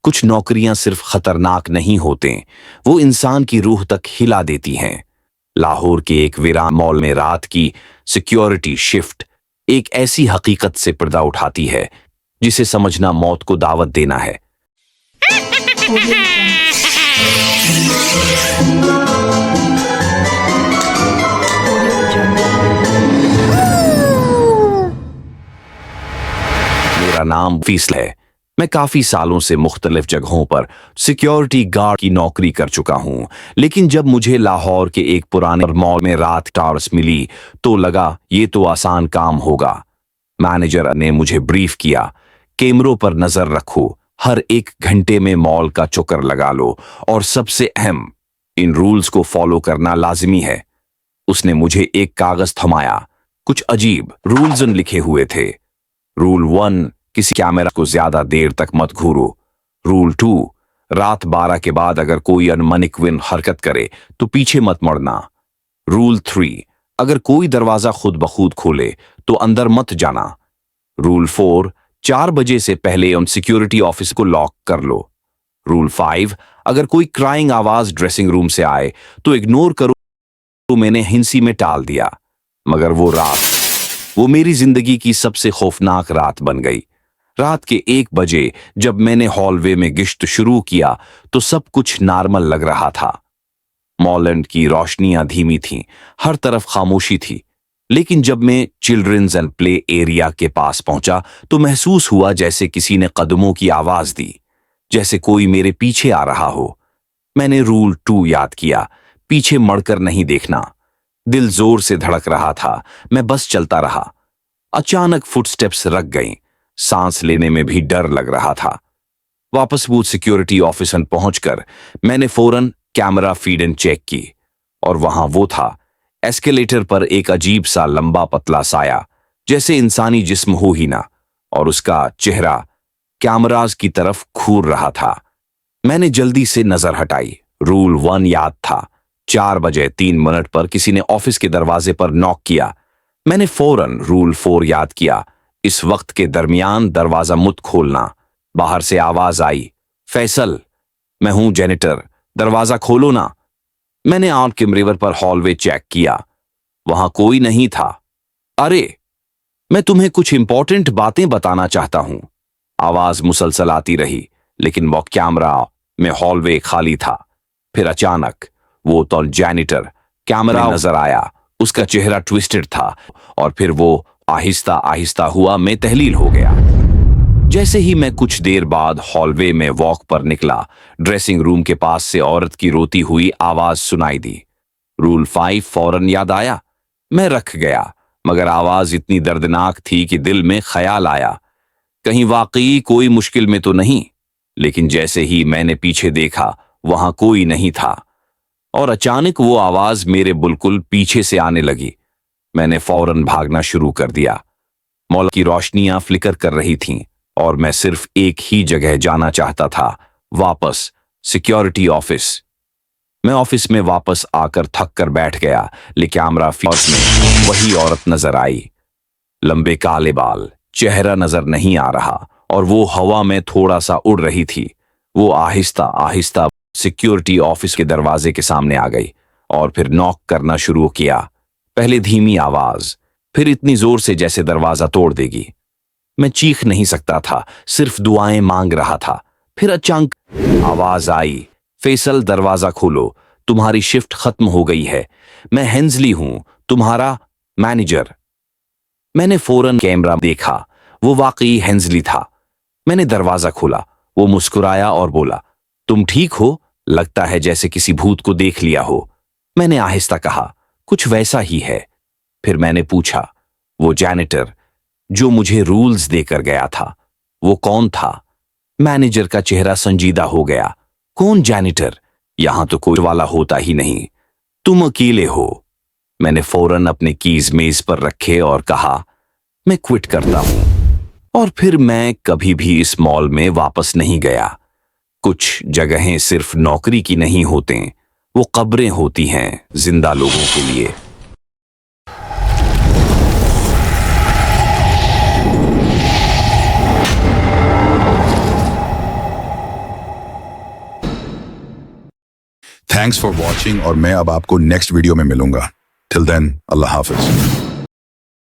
कुछ नौकरियां सिर्फ खतरनाक नहीं होते, वो इंसान की रूह तक हिला देती हैं। लाहौर के एक वीरान मॉल में रात की सिक्योरिटी शिफ्ट एक ऐसी हकीकत से पर्दा उठाती है जिसे समझना मौत को दावत देना है। मेरा नाम फीसल है। मैं काफी सालों से मुख्तलिफ जगहों पर सिक्योरिटी गार्ड की नौकरी कर चुका हूं, लेकिन जब मुझे लाहौर के एक पुराने मॉल में रात टार्स मिली तो लगा ये तो आसान काम होगा। मैनेजर ने मुझे ब्रीफ किया, कैमरों पर नजर रखो, हर एक घंटे में मॉल का चक्कर लगा लो, और सबसे अहम, इन रूल्स को फॉलो करना लाजिमी है। उसने मुझे एक कागज थमाया। कुछ अजीब रूल्स लिखे हुए थे। रूल 1, किसी कैमरा को ज्यादा देर तक मत घूरो। रूल 2, रात 12 के बाद अगर कोई अनमनक्विन हरकत करे तो पीछे मत मुड़ना। रूल 3, अगर कोई दरवाजा खुद ब खुद खोले तो अंदर मत जाना। रूल 4, 4 बजे से पहले उन सिक्योरिटी ऑफिस को लॉक कर लो। रूल 5, अगर कोई क्राइंग आवाज ड्रेसिंग रूम से आए तो इग्नोर करो। तो मैंने हिंसी में टाल दिया, मगर वो मेरी जिंदगी की सबसे खौफनाक रात बन गई। रात के 1 बजे जब मैंने हॉलवे में गिश्त शुरू किया तो सब कुछ नॉर्मल लग रहा था। मॉल की रोशनियां धीमी थीं, हर तरफ खामोशी थी। लेकिन जब मैं चिल्ड्रंस एंड प्ले एरिया के पास पहुंचा तो महसूस हुआ जैसे किसी ने कदमों की आवाज दी, जैसे कोई मेरे पीछे आ रहा हो। मैंने रूल 2 याद किया, पीछे मुड़कर नहीं देखना। दिल जोर से धड़क रहा था, मैं बस चलता रहा। अचानक फुटस्टेप्स रक गईं, सांस लेने में भी डर लग रहा था। वापस वो सिक्योरिटी ऑफिस पहुंचकर मैंने फौरन कैमरा फीड इन चेक की, और वहां वो था, एस्केलेटर पर एक अजीब सा लंबा पतला साया, जैसे इंसानी जिस्म हो ही ना, और उसका चेहरा कैमराज की तरफ घूर रहा था। मैंने जल्दी से नजर हटाई। रूल 1 याद था। 4 बजे 3 मिनट पर किसी ने ऑफिस के दरवाजे पर नॉक किया। मैंने फौरन रूल 4 याद किया, इस वक्त के दरमियान दरवाजा मत खोलना। बाहर से आवाज आई, फैसल, मैं हूं जेनिटर, दरवाजा खोलो ना। मैंने आउट कैमरे पर हॉलवे चेक किया, वहां कोई नहीं था। अरे, मैं तुम्हें कुछ इंपॉर्टेंट बातें बताना चाहता हूं। आवाज मुसलसल आती रही, लेकिन वो कैमरा में हॉलवे खाली था। फिर अचानक वो तो जेनिटर कैमरा नजर आया। उसका चेहरा ट्विस्टेड था, और फिर वो आहिस्ता आहिस्ता हुआ मैं तहलील हो गया। जैसे ही मैं कुछ देर बाद हॉलवे में वॉक पर निकला, ड्रेसिंग रूम के पास से औरत की रोती हुई आवाज सुनाई दी। रूल 5 फौरन याद आया। मैं रख गया, मगर आवाज इतनी दर्दनाक थी कि दिल में ख्याल आया, कहीं वाकई कोई मुश्किल में तो नहीं। लेकिन जैसे ही मैंने पीछे देखा, वहां कोई नहीं था, और अचानक वो आवाज मेरे बिल्कुल पीछे से आने लगी। मैंने फौरन भागना शुरू कर दिया। मॉल की रोशनियां फ्लिकर कर रही थीं, और मैं सिर्फ एक ही जगह जाना चाहता था, वापस सिक्योरिटी ऑफिस। मैं ऑफिस में वापस आकर थक कर बैठ गया, लेकिन कैमरा फीड में वही औरत नजर आई। लंबे काले बाल, चेहरा नजर नहीं आ रहा, और वो हवा में थोड़ा सा उड़ रही थी। वो आहिस्ता आहिस्ता सिक्योरिटी ऑफिस के दरवाजे के सामने आ गई, और फिर नॉक करना शुरू किया। पहले धीमी आवाज, फिर इतनी जोर से जैसे दरवाजा तोड़ देगी। मैं चीख नहीं सकता था, सिर्फ दुआएं मांग रहा था। फिर अचानक आवाज आई, फैसल, दरवाजा खोलो, तुम्हारी शिफ्ट खत्म हो गई है। मैं हेंजली हूं, तुम्हारा मैनेजर। मैंने फौरन कैमरा देखा, वो वाकई हेंजली था। मैंने दरवाजा खोला। वो मुस्कुराया और बोला, तुम ठीक हो? लगता है जैसे किसी भूत को देख लिया हो। मैंने आहिस्ता कहा, कुछ वैसा ही है। फिर मैंने पूछा, वो जेनिटर जो मुझे रूल्स देकर गया था, वो कौन था? मैनेजर का चेहरा संजीदा हो गया। कौन जेनिटर? यहां तो कोई वाला होता ही नहीं, तुम अकेले हो। मैंने फौरन अपने कीज मेज पर रखे और कहा, मैं क्विट करता हूं। और फिर मैं कभी भी इस मॉल में वापस नहीं गया। कुछ जगहें सिर्फ नौकरी की नहीं होते, वो कब्रें होती हैं जिंदा लोगों के लिए। थैंक्स फॉर वॉचिंग और मैं अब आपको नेक्स्ट वीडियो में मिलूंगा। टिल देन अल्लाह हाफिज।